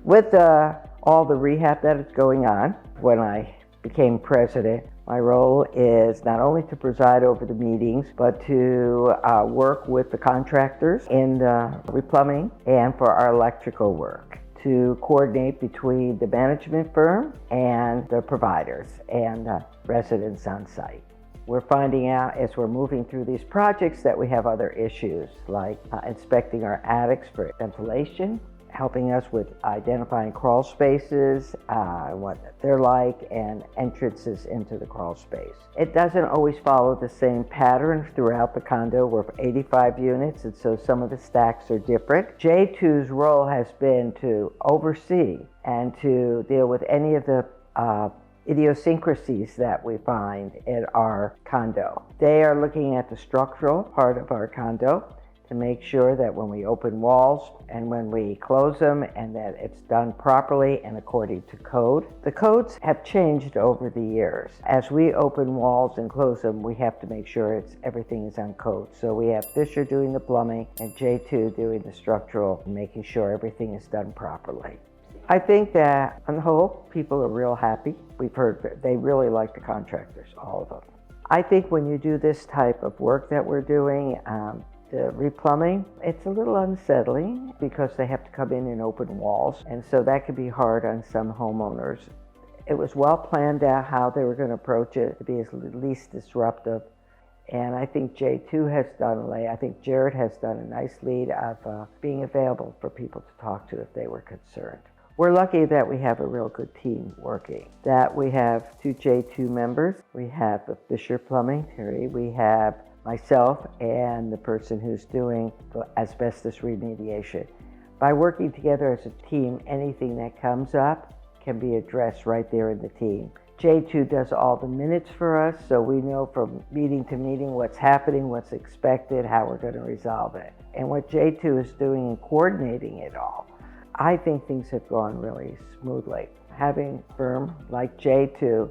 With all the rehab that is going on, when I became president, my role is not only to preside over the meetings, but to work with the contractors in the replumbing and for our electrical work, to coordinate between the management firm and the providers and residents on site. We're finding out as we're moving through these projects that we have other issues like inspecting our attics for ventilation, helping us with identifying crawl spaces, what they're like, and entrances into the crawl space. It doesn't always follow the same pattern throughout the condo. We're 85 units, and so some of the stacks are different. J2's role has been to oversee and to deal with any of the idiosyncrasies that we find in our condo. They are looking at the structural part of our condo to make sure that when we open walls and when we close them and that it's done properly and according to code. The codes have changed over the years. As we open walls and close them, we have to make sure everything is on code. So we have Fisher doing the plumbing and J2 doing the structural, making sure everything is done properly. I think that on the whole, people are real happy. We've heard that they really like the contractors, all of them. I think when you do this type of work that we're doing, the replumbing, it's a little unsettling because they have to come in and open walls, and so that could be hard on some homeowners. It was well planned out how they were going to approach it to be as least disruptive, and I think J2 has done, I think Jared has done a nice lead of being available for people to talk to if they were concerned. We're lucky that we have a real good team working, that we have 2 J2 members. We have the Fisher Plumbing, Terry. We have myself and the person who's doing the asbestos remediation. By working together as a team, anything that comes up can be addressed right there in the team. J2 does all the minutes for us, so we know from meeting to meeting what's happening, what's expected, how we're going to resolve it. And what J2 is doing in coordinating it all, I think things have gone really smoothly. Having a firm like J2,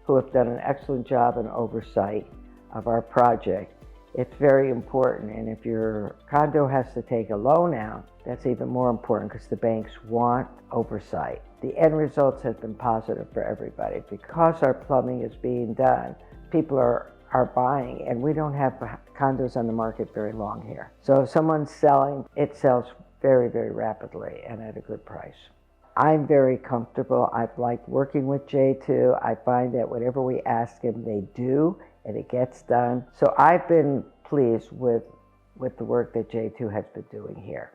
who have done an excellent job in oversight of our project, it's very important. And if your condo has to take a loan out, that's even more important because the banks want oversight. The end results have been positive for everybody. Because our plumbing is being done, people are buying, and we don't have condos on the market very long here. So if someone's selling, it sells very, very rapidly and at a good price. I'm very comfortable. I've liked working with J2. I find that whatever we ask them, they do, and it gets done. So I've been pleased with the work that J2 has been doing here.